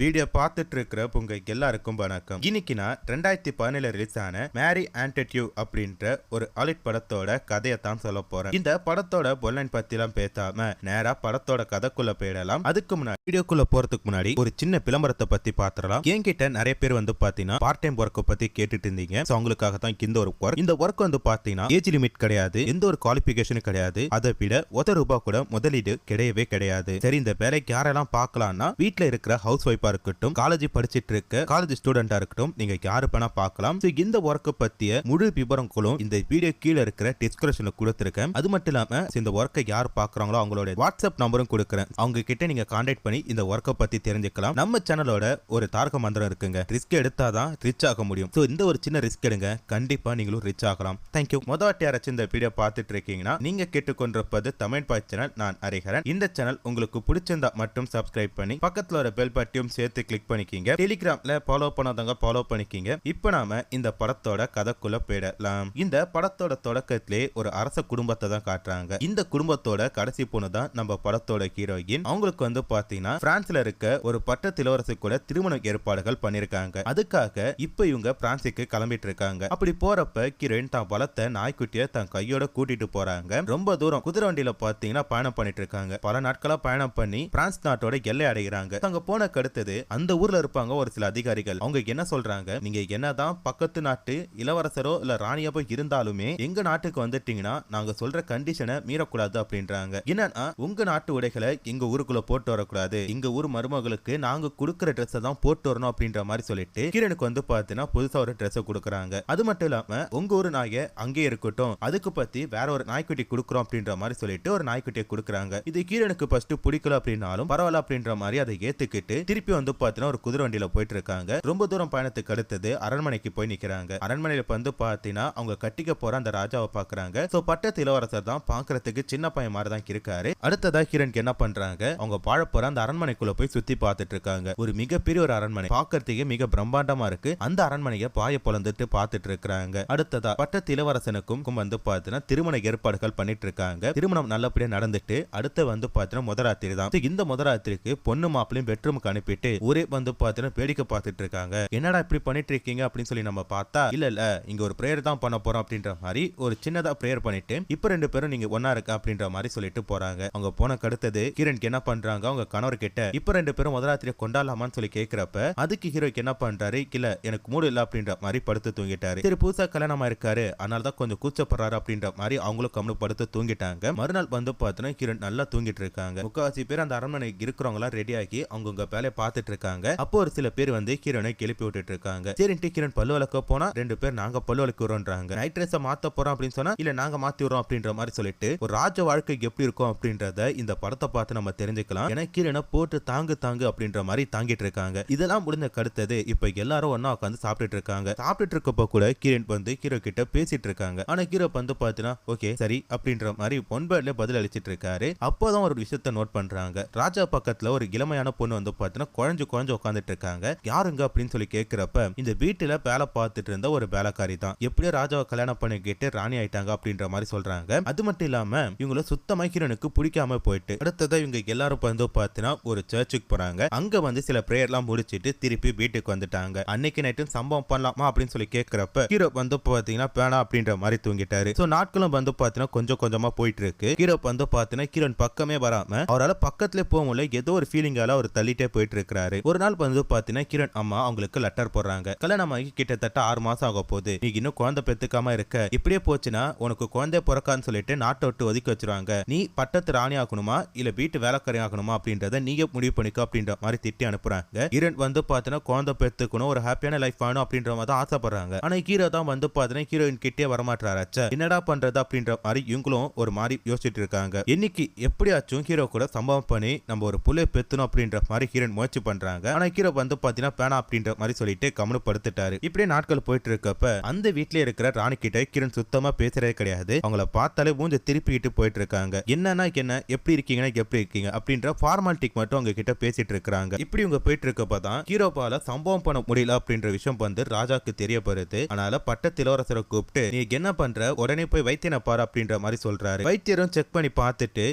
Video பார்த்துட்டு இருக்கிற உங்க எல்லாருக்கும் வணக்கம். இன்னைக்கு நான் 2017 ரிலீஸ் ஆன மேரி ஆன்டட்யூ அப்படின்ற ஒரு ஹாலிவுட் படத்தோட கதையை தான் சொல்ல போறேன். இந்த படத்தோட பொன்லைன் பத்திலாம் பேசாம நேரா படத்தோட கதைக்குள்ள போயிடலாம். அதுக்கு முன்னாடி வீடியோக்குள்ள போறதுக்கு முன்னாடி ஒரு சின்ன விளம்பரத்தை பத்தி பாத்துறலாம். என்கிட்ட நிறைய பேர் வந்து பாத்தீங்கன்னா பார்ட் டைம் ஒர்க் பத்தி கேட்டுட்டு இருந்தீங்க. அவங்களுக்காக தான் இந்த ஒரு ஒர்க். இந்த ஒர்க் வந்து பாத்தீங்கன்னா ஏஜ் லிமிட் கிடையாது, எந்த ஒரு குவாலிபிகேஷனும் கிடையாது. அதை விட ₹1 கூட முதலீடு கிடையவே கிடையாது. சரி, இந்த வேலைக்கு யாரெல்லாம் பார்க்கலாம்னா வீட்டுல இருக்கிற ஹவுஸ் ஒய்ஃப் இருக்கட்டும், காலேஜ் படிச்சிட்டு இருக்க காலேஜ் ஸ்டூடெண்டா இருக்கட்டும், நீங்க யாரு வேணா பார்க்கலாம். இந்த ஒர்க் பத்திய முழு விவரங்களும் இந்த வீடியோ கீழே இருக்கிற டிஸ்கிரிப்ஷன்ல கொடுத்திருக்கேன். அது மட்டும் இல்லாம இந்த ஒர்க்கை யார் பார்க்கறாங்களோ அவங்களோட வாட்ஸ்அப் நம்பரும் கொடுக்குறேன். அவங்க கிட்ட நீங்க கான்டாக்ட் பண்ணி இந்த ஒர்க்கை பத்தி தெரிஞ்சுக்கலாம். நம்ம சேனலோட ஒரு தாரக மந்திரம் இருக்குங்க, ரிஸ்க் எடுத்தாதான் ரிச் ஆக முடியும். இந்த ஒரு சின்ன ரிஸ்க் எடுங்க, கண்டிப்பா நீங்களும் ரிச் ஆகலாம். தேங்க்யூ. முதவாட்டி யாராச்சும் இந்த வீடியோ பார்த்துட்டு இருக்கீங்கன்னா நீங்க கேட்டுக்கொண்டிருப்பது தமிழ் பாய் சேனல். நான் ஹரிஹரன். இந்த சேனல் உங்களுக்கு பிடிச்சிருந்தா மட்டும் சப்ஸ்கிரைப் பண்ணி பக்கத்துல ஒரு பெல் பட்டியும் சேர்த்து கிளிக் பண்ணிக்கிங்க. டெலிகிராம்ல ஃபாலோ பண்ணாதவங்க ஃபாலோ பண்ணிக்கிங்க. இப்போ நாம இந்த படத்தோட கதைக்குள்ள போயிடலாம். இந்த படத்தோட தொடக்கத்திலே ஒரு அரச குடும்பத்தை தான் காட்டுறாங்க. இந்த குடும்பத்தோட கடைசி பொண்ணு தான் நம்ம படத்தோட ஹீரோயின். அவங்களுக்கு வந்து பாத்தீங்கன்னா பிரான்ஸ்ல இருக்க ஒரு பட்டத்து இளவரசி கூட திருமண ஏற்பாடுகள் பண்ணிருக்காங்க. அதுக்காக இப்ப இவங்க பிரான்சுக்கு கிளம்பிட்டு இருக்காங்க. அப்படி போறப்ப ஹீரோயின் தான் வளர்த்த நாய்க்குட்டிய தன் கையோட கூட்டிட்டு போறாங்க. ரொம்ப தூரம் குதிரை வண்டியில பாத்தீங்கன்னா பயணம் பண்ணிட்டு இருக்காங்க. பல நாட்களா பயணம் பண்ணி பிரான்ஸ் நாட்டோட எல்லை அடைகிறாங்க. அங்க போன அடுத்தது அந்த ஊர்ல இருப்பாங்க ஒரு சில அதிகாரிகள். அவங்க என்ன சொல்றாங்க, நீங்க என்னதான் பக்கத்து நாட்டு இளவரசரோ இல்ல ராணியாவோ இருந்தாலுமே எங்க நாட்டுக்கு வந்துட்டீங்கன்னா நாங்க சொல்ற கண்டிஷனை மீறக்கூடாது அப்படின்றாங்க. என்னன்னா உங்க நாட்டு உடைகளை எங்க ஊருக்குள்ள போட்டு வரக்கூடாது, எங்க ஊர் மருமகளுக்கு நாங்க கொடுக்கிற ட்ரெஸ் தான் போட்டு வரணும் அப்படின்ற மாதிரி சொல்லிட்டு கிரனுக்கு வந்து பாத்தீங்கன்னா புதுசா ஒரு ட்ரெஸ் கொடுக்குறாங்க. அது மட்டும் இல்லாம உங்க ஊர் நாயை அங்கே இருக்கட்டும், அதுக்கு பத்தி வேற ஒரு நாய்க்குட்டி கொடுக்குறோம் அப்படின்ற மாதிரி சொல்லிட்டு ஒரு நாய்க்குட்டியை கொடுக்குறாங்க. இது கிரனுக்கு ஃபர்ஸ்ட் பிடிக்கல அப்படின்னாலும் பரவாயில்ல அப்படின்ற மாதிரி அதை ஏத்துக்கிட்டு திருப்பி வந்து பாத்தீங்கன்னா ஒரு குதிரை வண்டியில போயிட்டு இருக்காங்க. ரொம்ப தூரம் பயணத்துக்கு அடுத்தது அரண்மனைக்கு போய் நிக்கிறாங்க. அரண்மனையில வந்து பாத்தீங்கன்னா அவங்க கட்டிக்க போற அந்த ராஜாவை பாக்குறாங்க. பட்டத்து இளவரசர் தான் பாக்குறதுக்கு சின்ன பையன் மாதிரி தான் இருக்காரு. அடுத்ததா ஹீரோனுக்கு என்ன பண்றாங்க, அவங்க வாழ போற அந்த அரண்மனைக்குள்ள போய் சுத்தி பார்த்துட்டு இருக்காங்க. ஒரு மிகப்பெரிய ஒரு அரண்மனை, பாக்குறதுக்கு மிக பிரம்மாண்டமா இருக்கு. அந்த அரண்மனையை பாய பொழந்துட்டு பார்த்துட்டு இருக்காங்க. அடுத்ததா பட்டத்து இளவரசனுக்கும் வந்து பாத்தீங்கன்னா திருமண ஏற்பாடுகள் பண்ணிட்டு இருக்காங்க. திருமணம் நல்லபடியா நடந்துட்டு அடுத்து வந்து பாத்தீங்கன்னா முதராத்திரி தான். இந்த முதராத்திரிக்கு பொண்ணு மாப்பிளையும் பெட்ரூமுக்கு அனுப்பிட்டு ஒரே வந்து பாத்தீங்கன்னா வேடிக்கை பார்த்துட்டு இருக்காங்க. என்னடா இப்படி பண்ணிட்டு இருக்கீங்க அப்படின்னு சொல்லி நம்ம பார்த்தா, இல்ல இங்க ஒரு பிரேயர் தான் பண்ண போறோம் அப்படின்ற மாதிரி ஒரு சின்னதா பிரேயர் பண்ணிட்டு இப்ப ரெண்டு பேரும் நீங்க ஒன்னா இருக்க அப்படின்ற மாதிரி சொல்லிட்டு போறாங்க. அவங்க போன அடுத்தது ஹீரோனுக்கு என்ன பண்றாங்க, அவங்க கணவர் கிட்ட இப்ப ரெண்டு பேரும் முதராத்திரியை கொண்டாடலாமான்னு சொல்லி கேட்கிறப்ப அதுக்கு ஹீரோக்கு என்ன பண்றாரு, இல்ல எனக்கு மூடு இல்ல அப்படின்ற மாதிரி படுத்து தூங்கிட்டாரு. சரி, புதுசா கல்யாணமா இருக்காரு, அதனாலதான் கொஞ்சம் கூச்சப்படுறாரு அப்படின்ற மாதிரி அவங்களும் கம்னு படுத்து தூங்கிட்டாங்க. மறுநாள் வந்து பாத்தீங்கன்னா ஹீரோன் நல்லா தூங்கிட்டு இருக்காங்க. முக்காவாசி பேர் அந்த அரண்மனை இருக்கிறவங்க ரெடி ஆகி அவங்க வேலையை பார்த்துட்டு இருக்காங்க. அப்போ ஒரு சில பேர் வந்து ஹீரோனை கிளப்பி விட்டுட்டு இருக்காங்க. சரின்ட்டு ஹீரோன் பல்லு வளர்க்க போனா ரெண்டு பேர் நாங்க பல்லு வளர்க்க வரோன்றாங்க. நைட் ட்ரெஸ் மாத்த போறோம் அப்படின்னு சொன்னா இல்ல நாங்க மாத்தி வரோம் அப்படின்ற மாதிரி சொல்லிட்டு ஒரு ராஜ வாழ்க்கை எப்படி இருக்கும் அப்படின்றத இந்த படத்தை பார்த்து நம்ம தெரிஞ்சுக்கலாம். ஏன்னா ஹீரோனை போட்டு தாங்கு அப்படின்ற மாதிரி தாங்கிட்டு இருக்காங்க. இதெல்லாம் முடிஞ்ச கடுத்தது இப்ப எல்லாரும் ஒன்னா உட்காந்து சாப்பிட்டுட்டு இருக்காங்க. சாப்பிட்டுட்டு இருக்கப்ப கூட ஹீரோன் வந்து ஹீரோ கிட்ட பேசிட்டு இருக்காங்க. ஆனா ஹீரோ வந்து பாத்தீங்கன்னா ஓகே சரி அப்படின்ற மாதிரி பொன்பேர்ல பதில் அளிச்சிட்டு இருக்காரு. அப்போதான் ஒரு விஷயத்தை நோட் பண்றாங்க. ராஜா பக்கத்துல ஒரு இளமையான பொண்ணு வந்து பாத்தீங்கன்னா குழஞ்சு உட்காந்துட்டு இருக்காங்க. யாருங்க அப்படின்னு சொல்லி கேட்கிறப்ப இந்த வீட்டுல வேலை பார்த்துட்டு இருந்த ஒரு வேலைக்காரி தான். எப்படியோ ராஜாவை கல்யாணம் பண்ணிக்கிட்டு ராணி ஆயிட்டாங்க அப்படின்ற மாதிரி சொல்றாங்க. அது மட்டும் இல்லாம இவங்கள சுத்தமா ஹீரோனுக்கு பிடிக்காம போயிட்டு அடுத்ததா இவங்க எல்லாரும் வந்து பாத்தீங்கன்னா ஒரு சர்ச்சுக்கு போறாங்க. அங்க வந்து சில பிரேயர் எல்லாம் முடிச்சிட்டு திருப்பி வீட்டுக்கு வந்துட்டாங்க. அன்னைக்கு நைட்டு சம்பவம் பண்ணலாமா அப்படின்னு சொல்லி கேட்கிறப்ப ஹீரோ வந்து பாத்தீங்கன்னா பேனா அப்படின்ற மாதிரி தூங்கிட்டாரு. நாட்களும் வந்து பாத்தீங்கன்னா கொஞ்சம் கொஞ்சமா போயிட்டு இருக்கு. ஹீரோ வந்து பாத்தீங்கன்னா ஹீரோன் பக்கமே வராம அவரால் பக்கத்துல போக முடியல, ஏதோ ஒரு ஃபீலிங்கால அவர் தள்ளிட்டே போயிட்டு இருக்காரு. ஒரு நாள் வந்து பாத்தீங்கன்னா கிரண் அம்மா அவங்களுக்கு லெட்டர் போடுறாங்க. கல்யாணம் ஆகி கிட்டத்தட்ட 6 மாசம் ஆக போகுது, நீ இன்னும் குழந்தை பெத்துக்காம இருக்க, இப்படியே போச்சுன்னா உனக்கு குழந்தை பிறக்கான்னு சொல்லிட்டு நாட்டை விட்டு ஒதுக்கி வச்சிருவாங்க. நீ பட்டத்து ராணி ஆகணுமா இல்ல வீட்டு வேலைக்காரி ஆகணுமா அப்படின்றத நீங்க முடிவு பண்ணிக்கோ அப்படின்ற மாதிரி திட்டி அனுப்புறாங்க. கிரண் வந்து பாத்தீங்கன்னா குழந்தை பெத்துக்கணும், ஒரு ஹாப்பியான லைஃப் வேணும் அப்படின்ற மாதிரி தான் ஆசைப்படுறாங்க. ஆனா ஹீரோ தான் வந்து பாத்தீங்கன்னா ஹீரோயின் கிட்டே வரமாட்டாராச்சா, என்னடா பண்றது அப்படின்ற மாதிரி இவங்களும் ஒரு மாதிரி யோசிச்சுட்டு இருக்காங்க. இன்னைக்கு எப்படியாச்சும் ஹீரோ கூட சம்பவம் பண்ணி நம்ம ஒரு புள்ளை பெத்தணும் அப்படின்ற மாதிரி ஹீரோயின் முயற்சி பண்றாங்க. ஆனா ஹீரோ வந்து பாத்தீங்கன்னா பேனா அப்படின்ற மாதிரி சொல்லிட்டு கம்னு படுத்துட்டாரு. இப்படியே நாட்கள் போயிட்டு இருக்கப்ப அந்த வீட்ல இருக்கிற ராணி கிட்ட கிரண் சுத்தமா பேசுறதே கிடையாது. அவங்கள பார்த்தாலே மூஞ்ச திருப்பிக்கிட்டு போயிட்டு இருக்காங்க. என்னன்னா என்ன, எப்படி இருக்கீங்க அப்படின்ற ஃபார்மாலிட்டிக்கு மட்டும் அவங்க கிட்ட பேசிட்டு இருக்காங்க. இப்படி இவங்க போயிட்டு இருக்கப்பதான் ஹீரோவால சம்பவம் பண்ண முடியல அப்படின்ற விஷயம் வந்து ராஜாக்கு தெரிய வருது. அதனால பட்டத்து இளவரசரை கூப்பிட்டு நீ என்ன பண்ற, உடனே போய் வைத்தியனை பாரு அப்படின்ற மாதிரி சொல்றாரு. வைத்தியரும் செக் பண்ணி பார்த்துட்டு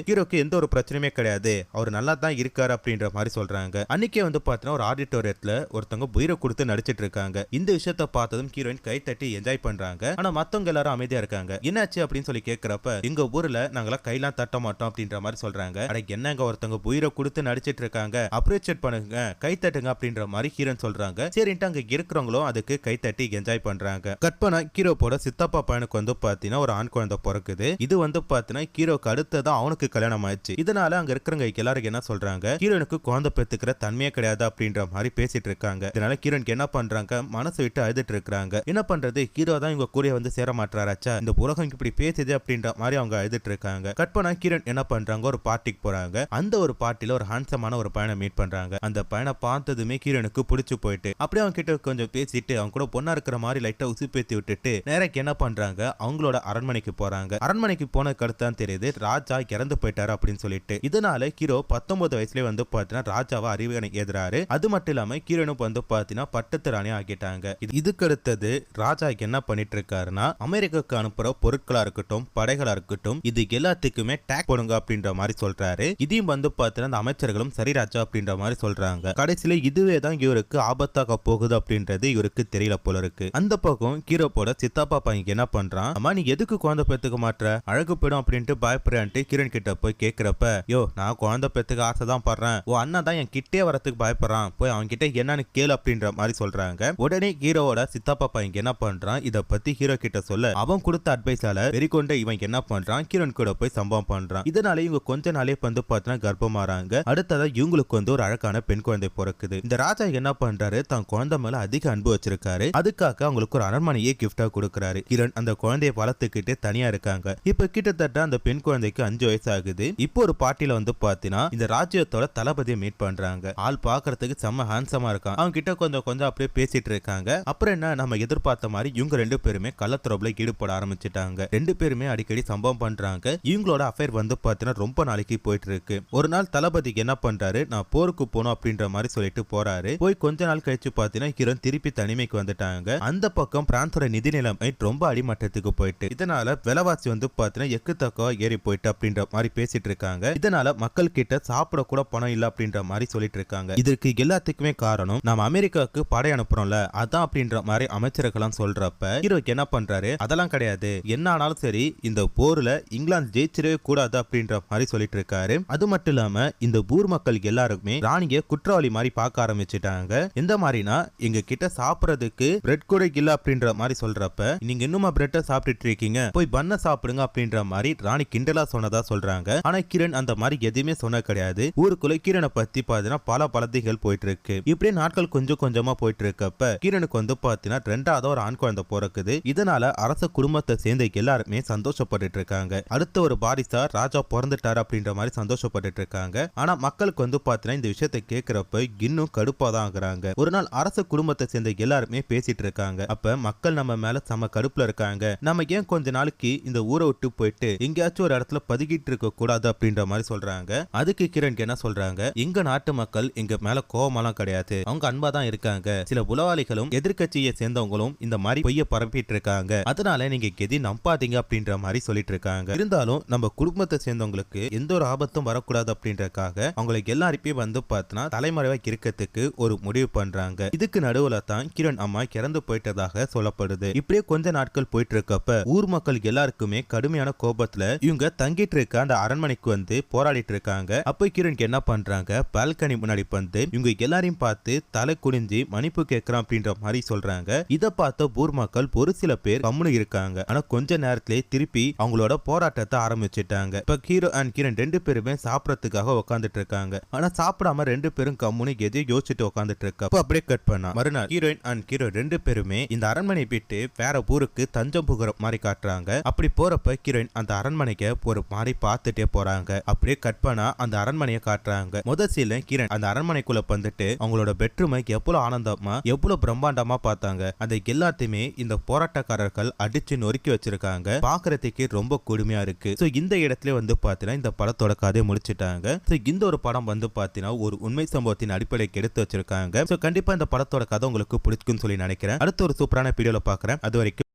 ஹீரோக்கு எந்த ஒரு பிரச்சனையுமே கிடையாது, அவர் நல்லா தான் இருக்காரு அப்படின்ற மாதிரி சொல்றாங்க. அன்னைக்கு அன்னைக்கே வந்து பாத்தீங்கன்னா ஒரு ஆடிட்டோரியத்துல ஒருத்தவங்க உயிரை கொடுத்து நடிச்சிட்டு இருக்காங்க. இந்த விஷயத்த பார்த்ததும் ஹீரோயின் கை தட்டி என்ஜாய் பண்றாங்க. ஆனா மத்தவங்க எல்லாரும் அமைதியா இருக்காங்க. என்னாச்சு அப்படின்னு சொல்லி கேக்குறப்ப எங்க ஊர்ல நாங்களா கையெல்லாம் தட்ட மாட்டோம் அப்படின்ற மாதிரி சொல்றாங்க. அட என்னங்க ஒருத்தவங்க உயிரை கொடுத்து நடிச்சிட்டு இருக்காங்க, அப்ரிஷியேட் பண்ணுங்க, கை தட்டுங்க அப்படின்ற மாதிரி ஹீரோயின் சொல்றாங்க. சரின்ட்டு அங்க இருக்கிறவங்களும் அதுக்கு கை தட்டி என்ஜாய் பண்றாங்க. கற்பனா ஹீரோவோட சித்தப்பா பையனுக்கு வந்து பாத்தீங்கன்னா ஒரு ஆண் குழந்தை பிறக்குது. இது வந்து பாத்தீங்கன்னா ஹீரோக்கு அடுத்ததான் அவனுக்கு கல்யாணம் ஆயிடுச்சு. இதனால அங்க இருக்கிறவங்க எல்லாரும் என்ன சொல்றாங்க, ஹீரோனுக்கு குழந்தை பெத்துக்கிற தன்மையே கிடையாது அப்படின்ற மாதிரி பேசிட்டு இருக்காங்க. இதனால ஹீரோனுக்கு என்ன பண்றாங்க, மனசு விட்டு அழுதுட்டு இருக்காங்க. என்ன பண்றது, ஹீரோ தான் இவங்க கூட வந்து சேர மாட்டாராச்சா, இந்த உலகம் இப்படி பேசுது அப்படின்ற மாதிரி அவங்க அழுதுட்டு இருக்காங்க. கற்பனா ஹீரோன் என்ன பண்றாங்க, ஒரு பார்ட்டிக்கு போறாங்க. அந்த ஒரு பார்ட்டில ஒரு ஹான்சமான ஒரு பையனை மீட் பண்றாங்க. அந்த பையனை பார்த்ததுமே ஹீரோனுக்கு பிடிச்சு போயிட்டு அப்படியே அவங்க கிட்ட கொஞ்சம் பேசிட்டு அவங்க கூட பொண்ணா இருக்கிற மாதிரி லைட்டா உசுப்பேத்தி விட்டுட்டு நேரக்கு என்ன பண்றாங்க, அவங்களோட அரண்மனைக்கு போறாங்க. அரண்மனைக்கு போனதுக்கு அடுத்தான் தெரியுது ராஜா இறந்து போயிட்டாரு அப்படின்னு சொல்லிட்டு. இதனால ஹீரோ 19 வயசுல வந்து பாத்தீங்கன்னா ராஜாவை அறிவுரை எதிராரு. அது மட்டும் இல்லாம ஹீரோனுக்கு வந்து பாத்தீங்கன்னா பட்டத்து ராணி ஆகிட்டாங்க. இதுக்கு அடுத்தது ராஜா என்ன பண்ணிட்டு இருக்காருன்னா, அமெரிக்காவுக்கு அனுப்புற பொருட்களா இருக்கட்டும், படைகளா இருக்கட்டும், இது எல்லாத்துக்குமே டேக் போடுங்க அப்படின்ற மாதிரி சொல்றாரு. இதையும் வந்து பாத்தீங்கன்னா அந்த அமைச்சர்களும் சரி ராஜா அப்படின்ற மாதிரி சொல்றாங்க. கடைசியில இதுவே தான் இவருக்கு ஆபத்தாக போகுது அப்படின்றது இவருக்கு தெரியல போல இருக்கு. அந்த பக்கம் ஹீரோவோட சித்தப்பா பையன் என்ன பண்றான், அம்மா நீ எதுக்கு குழந்தை பெத்துக்க மாட்டற, அழகு போயிடும் அப்படின்ட்டு பயப்படுறான்ட்டு கிரண் கிட்ட போய் கேக்குறப்ப, யோ நான் குழந்தை பெத்துக்க ஆசை தான் படுறேன், ஓ அண்ணா தான் என் கிட்டே வரத்துக்கு பயப்படுறான், போய் அவன் கிட்ட என்னன்னு கேளு அப்படின்ற மாதிரி சொல்றாங்க. உடனே ஹீரோவோட சித்தப்பா பையன் என்ன பண்றான், இத பத்தி ஹீரோ கிட்ட சொல்ல அவன் கொடுத்த அட்வைஸால வெறிகொண்ட இவன் என்ன பண்றான், கிரண் கூட போய் சம்பவம் பண்றான். இதனால இவங்க கொஞ்ச நாளே வந்து பார்த்தா கர்ப்பமாறாங்க. அடுத்ததா இவங்களுக்கு வந்து ஒரு அழகான பெண் குழந்தை பிறக்குது. இந்த ராஜா என்ன பண்றாரு, தான் குழந்தை மேல அதிக அன்பு வச்சிருக்காரு. அதுக்காக அவங்களுக்கு ஒரு அரண்மனையே கிஃப்டா கொடுக்கறாரு. கிரண் அந்த குழந்தையை வளர்த்துக்கிட்டு தனியா இருக்காங்க. இப்ப கிட்டத்தட்ட அந்த பெண் குழந்தைக்கு 5 வயசு ஆகுது. இப்போ ஒரு பார்ட்டில வந்து பாத்தீங்கன்னா இந்த ராஜ்யத்தோட தளபதியை மீட் பண்றாங்க. ஆள் பாக்குறதுக்கு செம்ம ஹான்சமா இருக்கான். அவங்க கிட்ட கொஞ்சம் அப்படியே பேசிட்டு இருக்காங்க. அப்புறம் என்ன, நம்ம எதிர்பார்த்த மாதிரி இவங்க 2 பேருமே கள்ளத்துறவுல ஈடுபட ஆரம்பிச்சிட்டாங்க. 2 பேருமே அடிக்கடி சம்பவம் பண்றாங்க. இவங்களோட அஃபேர் வந்து பாத்தீங்கன்னா ரொம்ப நாளைக்கு போயிட்டு இருக்கு. ஒரு நாள் தளபதிக்கு என்ன பண்றாரு, நான் போருக்கு போகணும் அப்படின்ற மாதிரி சொல்லிட்டு போறாரு. போய் கொஞ்ச நாள் கழிச்சு பாத்தீங்கன்னா ஹீரோன் திருப்பி தனிமைக்கு வந்துட்டாங்க. அந்த பக்கம் பிரான்ஸோட நிதி நிலைமை ரொம்ப அடிமட்டத்துக்கு போயிட்டு, இதனால விலைவாசி வந்து பாத்தீங்கன்னா எக்குத்தக்கா ஏறி போயிட்டு அப்படின்ற மாதிரி பேசிட்டு இருக்காங்க. இதனால மக்கள் கிட்ட சாப்பிட கூட பணம் இல்ல அப்படின்ற மாதிரி சொல்லிட்டு இருக்காங்க. இதற்கு எல்லாத்துக்குமே காரணம் நம்ம அமெரிக்காவுக்கு படை அனுப்புறோம்ல அதான் அப்படின்ற மாதிரி அமைச்சர்கள்லாம் சொல்றப்ப ஹீரோக்கு என்ன பண்றாரு, அதெல்லாம் கிடையாது, என்ன ஆனாலும் சரி இந்த போர்ல இங்கிலாந்து ஜெயிச்சிடவே கூடாது அப்படின்ற மாதிரி சொல்லிட்டு இருக்காரு. அது மட்டும் இல்லாம இந்த ஊர் மக்கள் எல்லாருக்குமே ராணிய குற்றவாளி மாதிரி பார்க்க ஆரம்பிச்சுட்டாங்க. எந்த மாதிரினா, எங்க கிட்ட சாப்பிடறதுக்கு பிரெட் கூட இல்ல அப்படின்ற மாதிரி சொல்றப்ப, நீங்க இன்னுமா பிரெட்டை சாப்பிட்டுட்டு இருக்கீங்க, போய் பண்ண சாப்பிடுங்க அப்படின்ற மாதிரி ராணி கிண்டலா சொன்னதா சொல்றாங்க. ஆனா கிரண் அந்த மாதிரி எதுவுமே சொன்ன கிடையாது. ஊருக்குள்ள கிரனை பத்தி பாத்தீங்கன்னா பல பலதைகள் போயிட்டு இருக்கு. இப்படியே நாட்கள் கொஞ்சம் கொஞ்சமா போயிட்டு இருக்கப்ப கிரனுக்கு வந்து பாத்தீங்கன்னா 2வது ஒரு ஆண் குழந்தை பிறக்குது. இதனால அரச குடும்பத்தை சேர்ந்த எல்லாருமே சந்தோஷப்பட்டு இருக்காங்க. அடுத்த ஒரு வாரிசா ராஜா பிறந்துட்டாரு அப்படின்ற மாதிரி சந்தோஷப்பட்டு இருக்காங்க. ஆனா மக்களுக்கு வந்து பாத்தீங்கன்னா இந்த விஷயத்தை கேட்கிறப்ப இன்னும் கடுப்பாதான் ஆகுறாங்க. ஒரு நாள் அரச குடும்பத்தை சேர்ந்த எல்லாருமே பேசிட்டு இருக்காங்க. அப்ப மக்கள் நம்ம மேல செம கடுப்புல இருக்காங்க, நம்ம ஏன் கொஞ்ச நாளைக்கு இந்த ஊரை விட்டு போயிட்டு எங்கேயாச்சும் ஒரு இடத்துல பதுக்கிட்டு இருக்க கூடாது அப்படின்ற மாதிரி சொல்றாங்க. அதுக்கு கிரண் என்ன சொல்றாங்க, எங்க நாட்டு மக்கள் எங்க மேல கோபமெல்லாம் கிடையாது, அவங்க அன்பா தான் இருக்காங்க. சில உளவாளிகளும் எதிர்கட்சியை சேர்ந்தவங்களும் இந்த மாதிரி பொய்ய பரப்பிட்டு இருக்காங்க, அதனால நீங்க எதி நம்பாதீங்க அப்படின்ற மாதிரி சொல்லிட்டு இருக்காங்க. இருந்தாலும் நம்ம குடும்பத்தை சேர்ந்தவங்களுக்கு எந்த ஒரு ஆபத்தும் வரக்கூடாது அப்படின்றக்காக அவங்களுக்கு எல்லாருமே வந்து பார்த்தா தலைமறைவா இருக்கிறதுக்கு ஒரு முடிவு பண்றாங்க. இதுக்கு நடுவுல தான் கிரண் அம்மா இறந்து போயிட்டதாக சொல்லப்படுது. இப்படியே கொஞ்ச நாட்கள் போயிட்டு இருக்கப்ப ஊர் மக்கள் எல்லாருக்குமே கடுமையான கோபத்துல இவங்க தங்கிட்டு இருக்க அந்த அரண்மனைக்கு வந்து போராடிட்டு இருக்காங்க. அப்ப கிரண் என்ன பண்றாங்க, பால்கனி முன்னாடி வந்து இவங்க எல்லாரையும் பார்த்து தலை குனிஞ்சு மன்னிப்பு கேட்கறான் அப்படின்ற மாதிரி சொல்றாங்க. இத பார்த்த ஊர் மக்கள் ஒரு சில பேர் கம்முனு இருக்காங்க. ஆனா கொஞ்ச நேரத்திலே திருப்பி அவங்களோட போராட்டத்தை ஆரம்பிச்சுட்டாங்க. இப்ப ஹீரோ அண்ட் கிரண் 2 பேருமே சாப்பிடறதுக்காக உட்காந்துட்டு இருக்காங்க. ஆனா சாப்பிடாம 2 பேரும் கம்முனு எதையும் யோசிச்சுட்டு உட்காந்துட்டு இருக்க அப்படியே கட் பண்ணா மறுநாள் ஹீரோயின் அண்ட் ஹீரோ 2 பேருமே இந்த அரண்மனை விட்டு வேற ஊருக்கு தஞ்சம் புகிற மாதிரி காட்டுறாங்க. அப்படி போறப்ப ஹீரோயின் அந்த அரண்மனைக்கு ஒரு மாதிரி பார்த்துட்டே போறாங்க. அப்படியே கட் பண்ணா அந்த அரண்மனையை காட்டுறாங்க. முதல் சீல கிரண் அந்த அரண்மனைக்குள்ள வந்துட்டு அவங்களோட பெட்ரூமை எவ்வளவு ஆனந்தமா எவ்வளவு பிரம்மாண்டமா பார்த்தாங்க. அந்த எல்லாத்தையுமே இந்த போராட்டக்காரர்கள் அடிச்சு நொறுக்கி வச்சிருக்காங்க. பாக்குறதுக்கு ரொம்ப கொடுமையா இருக்கு. சோ இந்த இடத்துல வந்து பாத்தீங்கன்னா இந்த படத்தோட கதையை முடிச்சிட்டாங்க. சோ இந்த ஒரு படம் வந்து பாத்தீங்கன்னா ஒரு உண்மை சம்பவத்தின் அடிப்படைக்கு எடுத்து வச்சிருக்காங்க. சோ கண்டிப்பா இந்த படத்தோட கதை உங்களுக்கு பிடிக்கும்னு சொல்லி நினைக்கிறேன். அடுத்த ஒரு சூப்பரான வீடியோல பாக்குறேன். அது வரைக்கும்